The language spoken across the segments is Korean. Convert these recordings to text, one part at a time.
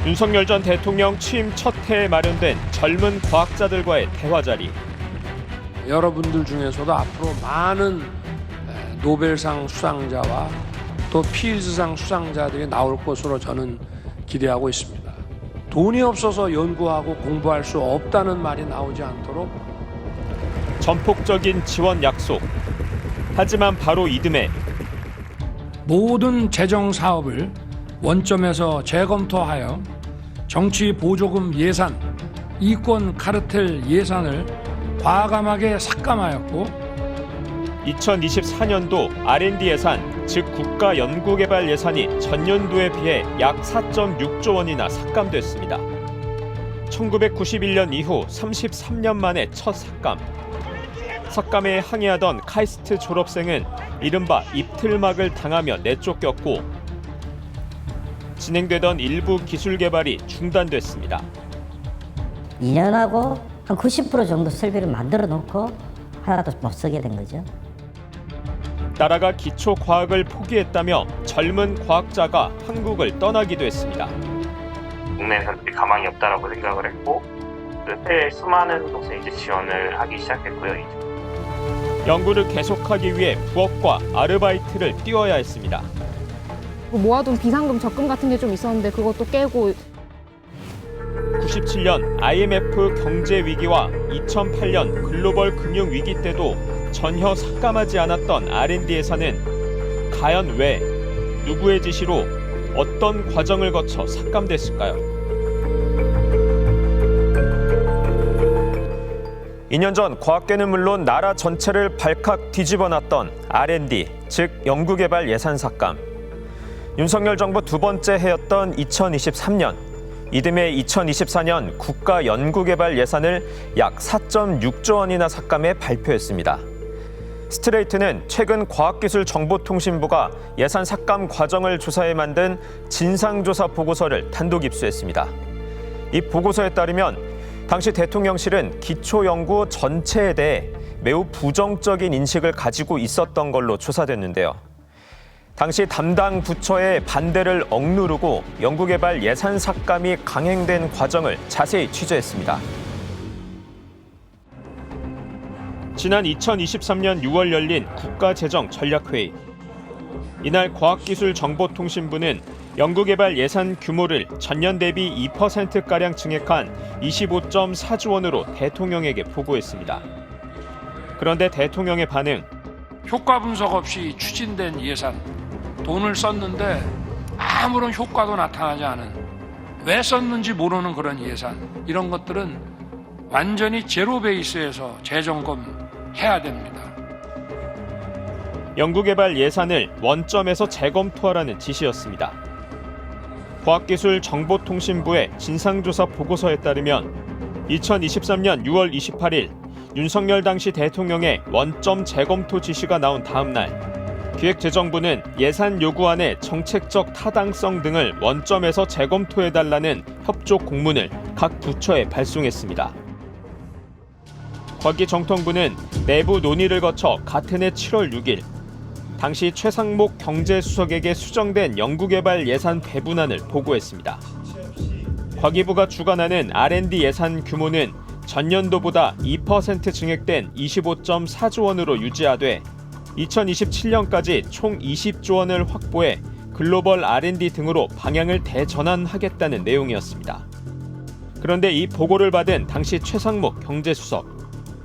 윤석열 전 대통령 취임 첫 해에 마련된 젊은 과학자들과의 대화 자리. 여러분들 중에서도 앞으로 많은 노벨상 수상자와 또 필즈상 수상자들이 나올 것으로 저는 기대하고 있습니다. 돈이 없어서 연구하고 공부할 수 없다는 말이 나오지 않도록 전폭적인 지원 약속. 하지만 바로 이듬해 모든 재정 사업을 원점에서 재검토하여 정치 보조금 예산, 이권 카르텔 예산을 과감하게 삭감하였고 2024년도 R&D 예산, 즉 국가 연구개발 예산이 전년도에 비해 약 4.6조 원이나 삭감됐습니다. 1991년 이후 33년 만에 첫 삭감. 삭감에 항의하던 카이스트 졸업생은 이른바 입틀막을 당하며 내쫓겼고 진행되던 일부 기술 개발이 중단됐습니다. 2년하고 한 90% 정도 설비를 만들어 놓고 하나도 못 쓰게 된 거죠. 나라가 기초 과학을 포기했다며 젊은 과학자가 한국을 떠나기도 했습니다. 국내 사람들이 가망이 없다라고 생각을 했고 해외 수많은 곳에 이제 지원을 하기 시작했고요. 연구를 계속하기 위해 부업과 아르바이트를 띄워야 했습니다. 모아둔 비상금 적금 같은 게 좀 있었는데 그것도 깨고 97년 IMF 경제 위기와 2008년 글로벌 금융 위기 때도 전혀 삭감하지 않았던 R&D 예산은 과연 왜, 누구의 지시로, 어떤 과정을 거쳐 삭감됐을까요? 2년 전 과학계는 물론 나라 전체를 발칵 뒤집어놨던 R&D, 즉 연구개발 예산 삭감. 윤석열 정부 두 번째 해였던 2023년, 이듬해 2024년 국가 연구개발 예산을 약 4.6조 원이나 삭감해 발표했습니다. 스트레이트는 최근 과학기술정보통신부가 예산 삭감 과정을 조사해 만든 진상조사 보고서를 단독 입수했습니다. 이 보고서에 따르면 당시 대통령실은 기초연구 전체에 대해 매우 부정적인 인식을 가지고 있었던 걸로 조사됐는데요. 당시 담당 부처의 반대를 억누르고 연구개발 예산 삭감이 강행된 과정을 자세히 취재했습니다. 지난 2023년 6월 열린 국가재정전략회의. 이날 과학기술정보통신부는 연구개발 예산 규모를 전년 대비 2%가량 증액한 25.4조 원으로 대통령에게 보고했습니다. 그런데 대통령의 반응. 효과 분석 없이 추진된 예산, 돈을 썼는데 아무런 효과도 나타나지 않은, 왜 썼는지 모르는 그런 예산, 이런 것들은 완전히 제로 베이스에서 재점검해야 됩니다. 연구개발 예산을 원점에서 재검토하라는 지시였습니다. 과학기술정보통신부의 진상조사 보고서에 따르면 2023년 6월 28일 윤석열 당시 대통령의 원점 재검토 지시가 나온 다음 날 기획재정부는 예산 요구안의 정책적 타당성 등을 원점에서 재검토해달라는 협조 공문을 각 부처에 발송했습니다. 과기정통부는 내부 논의를 거쳐 같은 해 7월 6일 당시 최상목 경제수석에게 수정된 연구개발 예산 배분안을 보고했습니다. 과기부가 주관하는 R&D 예산 규모는 전년도보다 2% 증액된 25.4조 원으로 유지하되 2027년까지 총 20조 원을 확보해 글로벌 R&D 등으로 방향을 대전환하겠다는 내용이었습니다. 그런데 이 보고를 받은 당시 최상목 경제수석.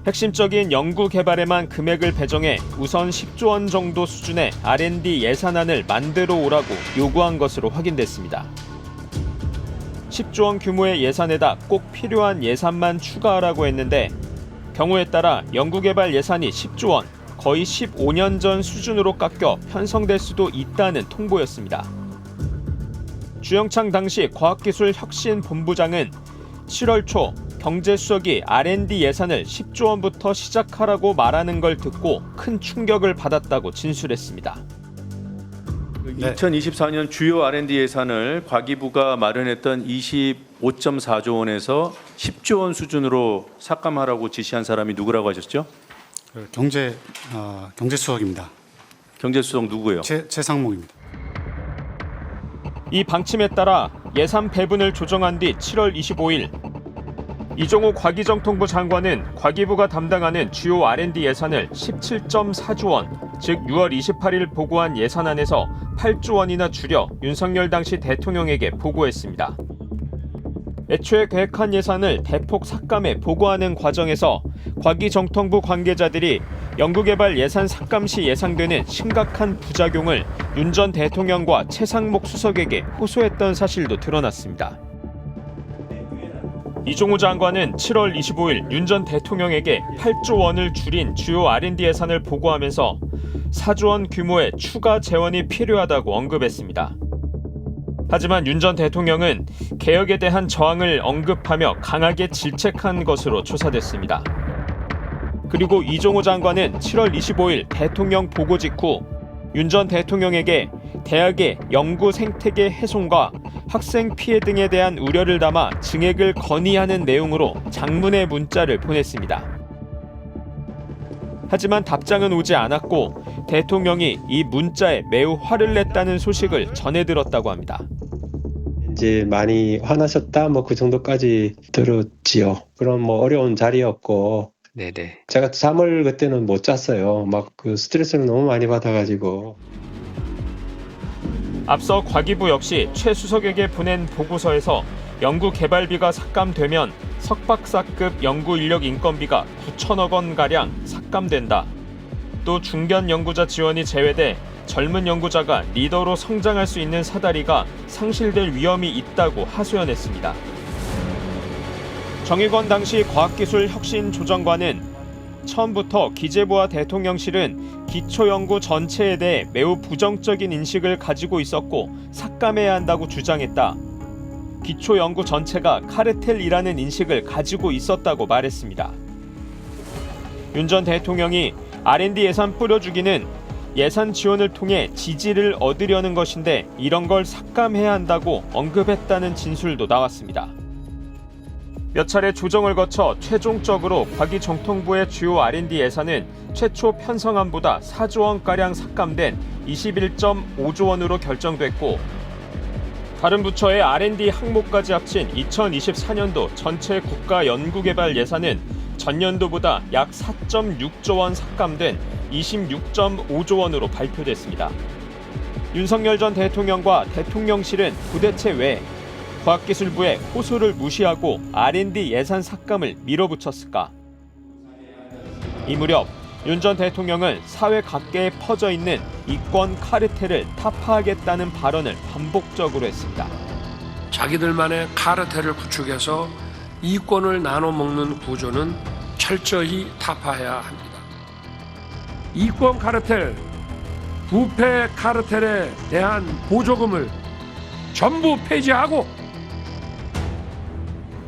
핵심적인 연구 개발에만 금액을 배정해 우선 10조 원 정도 수준의 R&D 예산안을 만들어 오라고 요구한 것으로 확인됐습니다. 10조 원 규모의 예산에다 꼭 필요한 예산만 추가하라고 했는데 경우에 따라 연구개발 예산이 10조 원, 거의 15년 전 수준으로 깎여 편성될 수도 있다는 통보였습니다. 주영창 당시 과학기술혁신본부장은 7월 초 경제수석이 R&D 예산을 10조 원부터 시작하라고 말하는 걸 듣고 큰 충격을 받았다고 진술했습니다. 2024년 주요 R&D 예산을 과기부가 마련했던 25.4조 원에서 10조 원 수준으로 삭감하라고 지시한 사람이 누구라고 하셨죠? 경제수석입니다. 경제수석 누구예요? 최상목입니다. 이 방침에 따라 예산 배분을 조정한 뒤 7월 25일 이종우 과기정통부 장관은 과기부가 담당하는 주요 R&D 예산을 17.4조 원, 즉 6월 28일 보고한 예산안에서 8조 원이나 줄여 윤석열 당시 대통령에게 보고했습니다. 애초에 계획한 예산을 대폭 삭감해 보고하는 과정에서 과기정통부 관계자들이 연구개발 예산 삭감 시 예상되는 심각한 부작용을 윤 전 대통령과 최상목 수석에게 호소했던 사실도 드러났습니다. 이종우 장관은 7월 25일 윤 전 대통령에게 8조 원을 줄인 주요 R&D 예산을 보고하면서 4조 원 규모의 추가 재원이 필요하다고 언급했습니다. 하지만 윤 전 대통령은 개혁에 대한 저항을 언급하며 강하게 질책한 것으로 조사됐습니다. 그리고 이종우 장관은 7월 25일 대통령 보고 직후 윤 전 대통령에게 대학의 연구 생태계 훼손과 학생 피해 등에 대한 우려를 담아 증액을 건의하는 내용으로 장문의 문자를 보냈습니다. 하지만 답장은 오지 않았고 대통령이 이 문자에 매우 화를 냈다는 소식을 전해 들었다고 합니다. 이제 많이 화나셨다 뭐 그 정도까지 들었지요. 그런 뭐 어려운 자리였고 네네. 제가 잠을 그때는 못 잤어요. 막 그 스트레스를 너무 많이 받아가지고. 앞서 과기부 역시 최 수석에게 보낸 보고서에서 연구 개발비가 삭감되면 석박사급 연구 인력 인건비가 9천억 원가량 삭감된다. 또 중견 연구자 지원이 제외돼 젊은 연구자가 리더로 성장할 수 있는 사다리가 상실될 위험이 있다고 하소연했습니다. 정의권 당시 과학기술혁신조정관은 처음부터 기재부와 대통령실은 기초연구 전체에 대해 매우 부정적인 인식을 가지고 있었고 삭감해야 한다고 주장했다. 기초연구 전체가 카르텔이라는 인식을 가지고 있었다고 말했습니다. 윤 전 대통령이 R&D 예산 뿌려주기는 예산 지원을 통해 지지를 얻으려는 것인데 이런 걸 삭감해야 한다고 언급했다는 진술도 나왔습니다. 몇 차례 조정을 거쳐 최종적으로 과기정통부의 주요 R&D 예산은 최초 편성안보다 4조 원가량 삭감된 21.5조 원으로 결정됐고 다른 부처의 R&D 항목까지 합친 2024년도 전체 국가연구개발 예산은 전년도보다 약 4.6조 원 삭감된 26.5조 원으로 발표됐습니다. 윤석열 전 대통령과 대통령실은 도대체 왜 과학기술부의 호소를 무시하고 R&D 예산 삭감을 밀어붙였을까? 이 무렵 윤 전 대통령은 사회 각계에 퍼져 있는 이권 카르텔을 타파하겠다는 발언을 반복적으로 했습니다. 자기들만의 카르텔을 구축해서 이권을 나눠 먹는 구조는 철저히 타파해야 합니다. 이권 카르텔, 부패 카르텔에 대한 보조금을 전부 폐지하고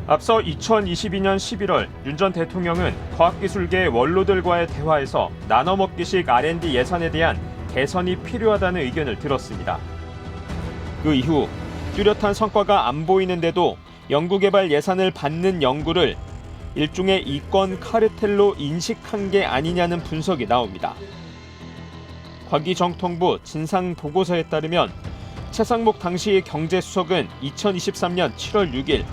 앞서 2022년 11월 윤 전 대통령은 과학기술계 원로들과의 대화에서 나눠먹기식 R&D 예산에 대한 개선이 필요하다는 의견을 들었습니다. 그 이후 뚜렷한 성과가 안 보이는데도 연구개발 예산을 받는 연구를 일종의 이권 카르텔로 인식한 게 아니냐는 분석이 나옵니다. 과기정통부 진상보고서에 따르면 최상목 당시 경제수석은 2023년 7월 6일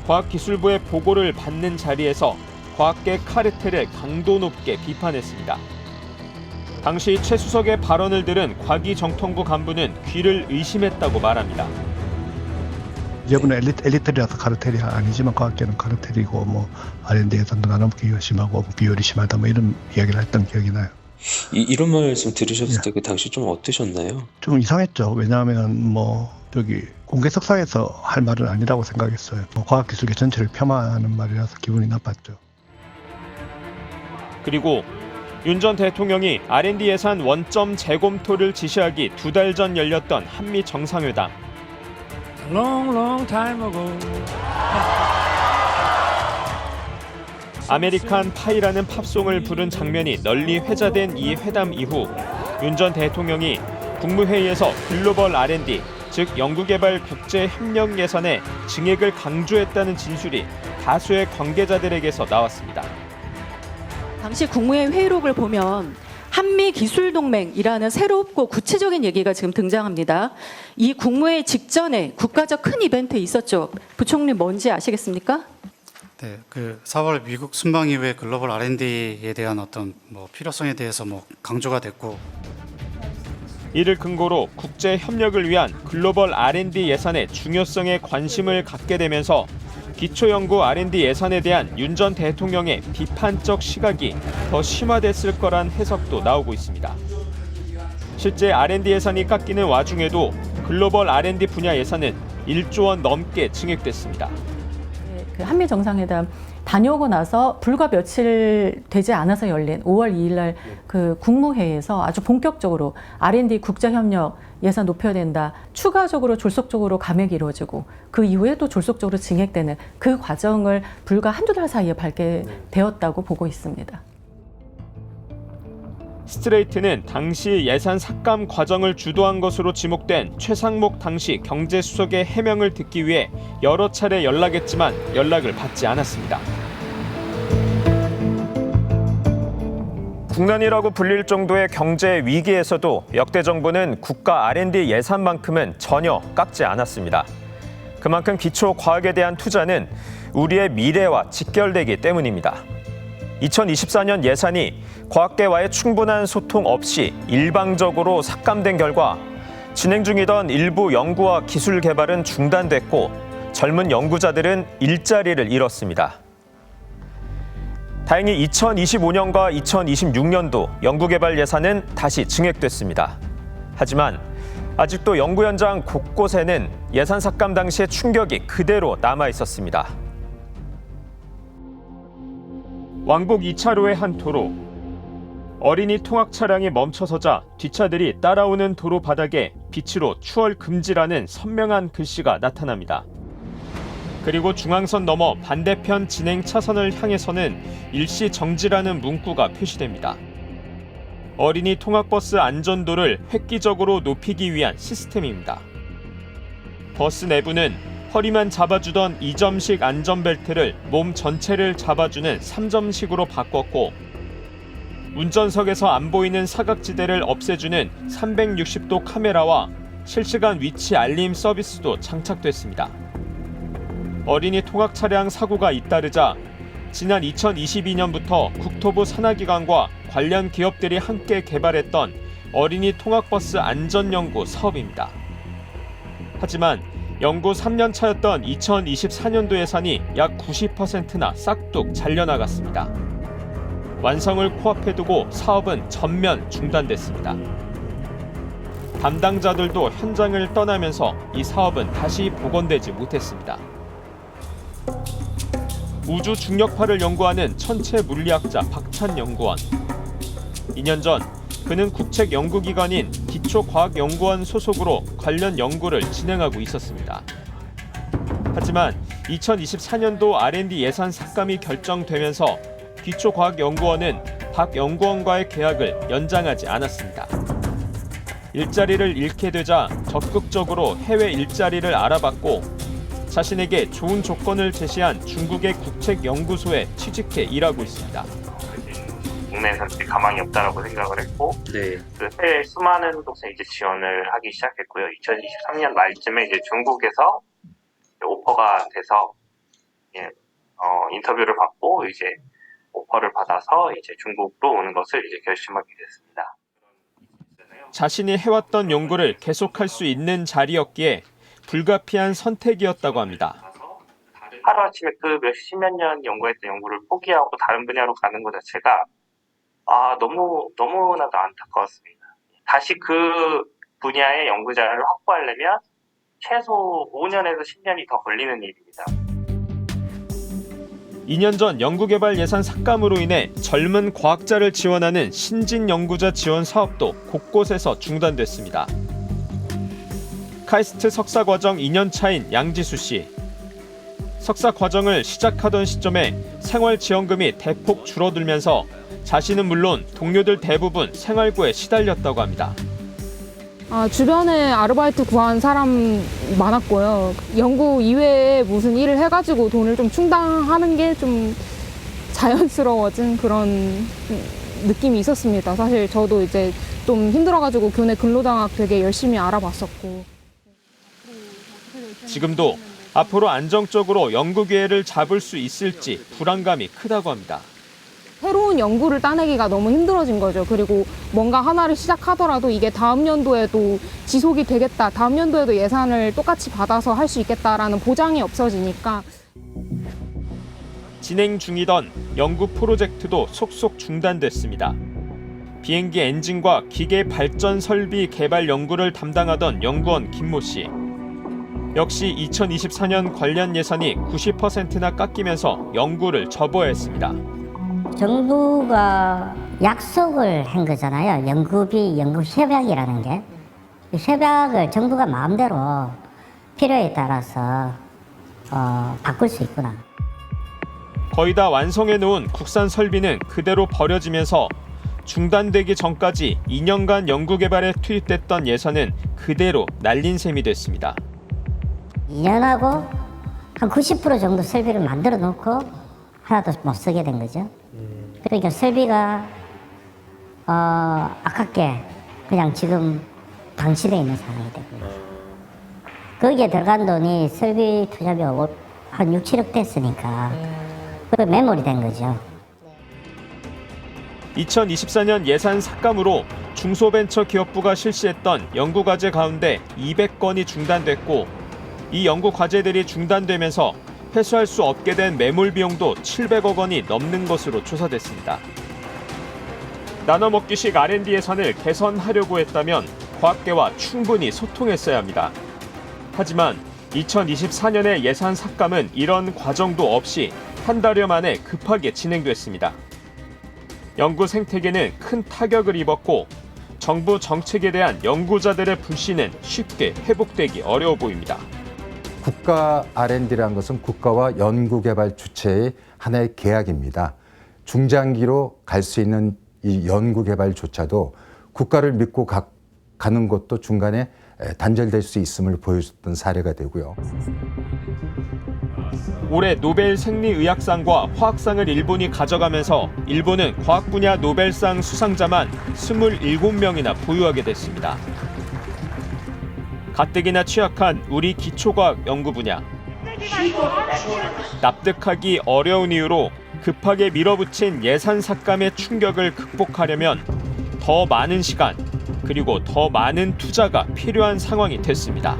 과학기술부의 보고를 받는 자리에서 과학계 카르텔을 강도 높게 비판했습니다. 당시 최 수석의 발언을 들은 과기정통부 간부는 귀를 의심했다고 말합니다. 기재부는 엘리트라서 카르텔이 아니지만 과학계는 카르텔이고 뭐 R&D 예산도 나눠먹기가 심하고 비율이 심하다 뭐 이런 이야기를 했던 기억이 나요. 이런 말씀 들으셨을 때 그 당시 좀 어떠셨나요? 좀 이상했죠. 왜냐하면 뭐 저기 공개석상에서 할 말은 아니라고 생각했어요. 뭐 과학기술계 전체를 폄하하는 말이라서 기분이 나빴죠. 그리고 윤 전 대통령이 R&D 예산 원점 재검토를 지시하기 2달 전 열렸던 한미 정상회담. long time ago. 아메리칸 파이라는 팝송을 부른 장면이 널리 회자된 이 회담 이후 윤 전 대통령이 국무회의에서 글로벌 R&D, 즉 연구개발 국제협력 예산에 증액을 강조했다는 진술이 다수의 관계자들에게서 나왔습니다. 당시 국무회의 회의록을 보면 한미기술동맹이라는 새롭고 구체적인 얘기가 지금 등장합니다. 이 국무회의 직전에 국가적 큰 이벤트 있었죠. 부총리 뭔지 아시겠습니까? 네, 4월 미국 순방 이후에 글로벌 R&D에 대한 어떤 필요성에 대해서 강조가 됐고, 이를 근거로 국제 협력을 위한 글로벌 R&D 예산의 중요성에 관심을 갖게 되면서 기초연구 R&D 예산에 대한 윤 전 대통령의 비판적 시각이 더 심화됐을 거란 해석도 나오고 있습니다. 실제 R&D 예산이 깎이는 와중에도 글로벌 R&D 분야 예산은 1조 원 넘게 증액됐습니다. 한미 정상회담 다녀오고 나서 불과 며칠 되지 않아서 열린 5월 2일 날 국무회의에서 아주 본격적으로 R&D 국제협력 예산 높여야 된다. 추가적으로 졸속적으로 감액이 이루어지고 그 이후에 또 졸속적으로 증액되는 그 과정을 불과 한두 달 사이에 밟게 되었다고 보고 있습니다. 스트레이트는 당시 예산 삭감 과정을 주도한 것으로 지목된 최상목 당시 경제수석의 해명을 듣기 위해 여러 차례 연락했지만 연락을 받지 않았습니다. 국난이라고 불릴 정도의 경제 위기에서도 역대 정부는 국가 R&D 예산만큼은 전혀 깎지 않았습니다. 그만큼 기초 과학에 대한 투자는 우리의 미래와 직결되기 때문입니다. 2024년 예산이 과학계와의 충분한 소통 없이 일방적으로 삭감된 결과 진행 중이던 일부 연구와 기술 개발은 중단됐고 젊은 연구자들은 일자리를 잃었습니다. 다행히 2025년과 2026년도 연구개발 예산은 다시 증액됐습니다. 하지만 아직도 연구 현장 곳곳에는 예산 삭감 당시의 충격이 그대로 남아 있었습니다. 왕복 2차로의 한 도로. 어린이 통학 차량이 멈춰서자 뒷차들이 따라오는 도로 바닥에 빛으로 추월 금지라는 선명한 글씨가 나타납니다. 그리고 중앙선 넘어 반대편 진행 차선을 향해서는 일시 정지라는 문구가 표시됩니다. 어린이 통학버스 안전도를 획기적으로 높이기 위한 시스템입니다. 버스 내부는 허리만 잡아주던 2점식 안전벨트를 몸 전체를 잡아주는 3점식으로 바꿨고 운전석에서 안 보이는 사각지대를 없애주는 360도 카메라와 실시간 위치 알림 서비스도 장착됐습니다. 어린이 통학 차량 사고가 잇따르자 지난 2022년부터 국토부 산하기관과 관련 기업들이 함께 개발했던 어린이 통학버스 안전연구 사업입니다. 하지만 연구 3년 차였던 2024년도 예산이 약 90%나 싹둑 잘려나갔습니다. 완성을 코앞에 두고 사업은 전면 중단됐습니다. 담당자들도 현장을 떠나면서 이 사업은 다시 복원되지 못했습니다. 우주 중력파를 연구하는 천체 물리학자 박찬 연구원. 2년 전 그는 국책 연구기관인 기초과학연구원 소속으로 관련 연구를 진행하고 있었습니다. 하지만 2024년도 R&D 예산 삭감이 결정되면서 기초과학연구원은 박 연구원과의 계약을 연장하지 않았습니다. 일자리를 잃게 되자 적극적으로 해외 일자리를 알아봤고 자신에게 좋은 조건을 제시한 중국의 국책연구소에 취직해 일하고 있습니다. 국내에서는 가망이 없다라고 생각을 했고, 네. 해외 수많은 곳에 이제 지원을 하기 시작했고요. 2023년 말쯤에 이제 중국에서 오퍼가 돼서 인터뷰를 받고 이제 오퍼를 받아서 이제 중국으로 오는 것을 이제 결심하게 됐습니다. 자신이 해왔던 연구를 계속할 수 있는 자리였기에 불가피한 선택이었다고 합니다. 하루아침에 그 몇십몇 년 연구했던 연구를 포기하고 다른 분야로 가는 것 자체가 너무나도 안타까웠습니다. 다시 그 분야의 연구자를 확보하려면 최소 5년에서 10년이 더 걸리는 일입니다. 2년 전 연구개발 예산 삭감으로 인해 젊은 과학자를 지원하는 신진 연구자 지원 사업도 곳곳에서 중단됐습니다. 카이스트 석사 과정 2년 차인 양지수 씨. 석사 과정을 시작하던 시점에 생활 지원금이 대폭 줄어들면서 자신은 물론 동료들 대부분 생활고에 시달렸다고 합니다. 주변에 아르바이트 구한 사람 많았고요. 연구 이외에 무슨 일을 해가지고 돈을 좀 충당하는 게 좀 자연스러워진 그런 느낌이 있었습니다. 사실 저도 이제 좀 힘들어가지고 교내 근로장학 되게 열심히 알아봤었고. 지금도 앞으로 안정적으로 연구 기회를 잡을 수 있을지 불안감이 크다고 합니다. 새로운 연구를 따내기가 너무 힘들어진 거죠. 그리고 뭔가 하나를 시작하더라도 이게 다음 연도에도 지속이 되겠다, 다음 연도에도 예산을 똑같이 받아서 할 수 있겠다라는 보장이 없어지니까. 진행 중이던 연구 프로젝트도 속속 중단됐습니다. 비행기 엔진과 기계 발전 설비 개발 연구를 담당하던 연구원 김모 씨. 역시 2024년 관련 예산이 90%나 깎이면서 연구를 접어야 했습니다. 정부가 약속을 한 거잖아요. 연구비, 연구협약이라는 게. 이 협약을 정부가 마음대로 필요에 따라서 바꿀 수 있구나. 거의 다 완성해 놓은 국산 설비는 그대로 버려지면서 중단되기 전까지 2년간 연구개발에 투입됐던 예산은 그대로 날린 셈이 됐습니다. 2년하고 한 90% 정도 설비를 만들어 놓고 하나도 못 쓰게 된 거죠. 그러니까 설비가 아깝게 그냥 지금 방치되어 있는 상황이 되고요. 거기에 들어간 돈이 설비 투자비 한 6, 7억 됐으니까 그 매몰이 된 거죠. 2024년 예산 삭감으로 중소벤처기업부가 실시했던 연구과제 가운데 200건이 중단됐고 이 연구과제들이 중단되면서 회수할 수 없게 된 매몰 비용도 700억 원이 넘는 것으로 조사됐습니다. 나눠먹기식 R&D 예산을 개선하려고 했다면 과학계와 충분히 소통했어야 합니다. 하지만 2024년의 예산 삭감은 이런 과정도 없이 한 달여 만에 급하게 진행됐습니다. 연구 생태계는 큰 타격을 입었고 정부 정책에 대한 연구자들의 불신은 쉽게 회복되기 어려워 보입니다. 국가 R&D라는 것은 국가와 연구개발 주체의 하나의 계약입니다. 중장기로 갈 수 있는 이 연구개발조차도 국가를 믿고 가는 것도 중간에 단절될 수 있음을 보여줬던 사례가 되고요. 올해 노벨 생리의학상과 화학상을 일본이 가져가면서 일본은 과학 분야 노벨상 수상자만 27명이나 보유하게 됐습니다. 가뜩이나 취약한 우리 기초과학 연구 분야. 납득하기 어려운 이유로 급하게 밀어붙인 예산 삭감의 충격을 극복하려면 더 많은 시간 그리고 더 많은 투자가 필요한 상황이 됐습니다.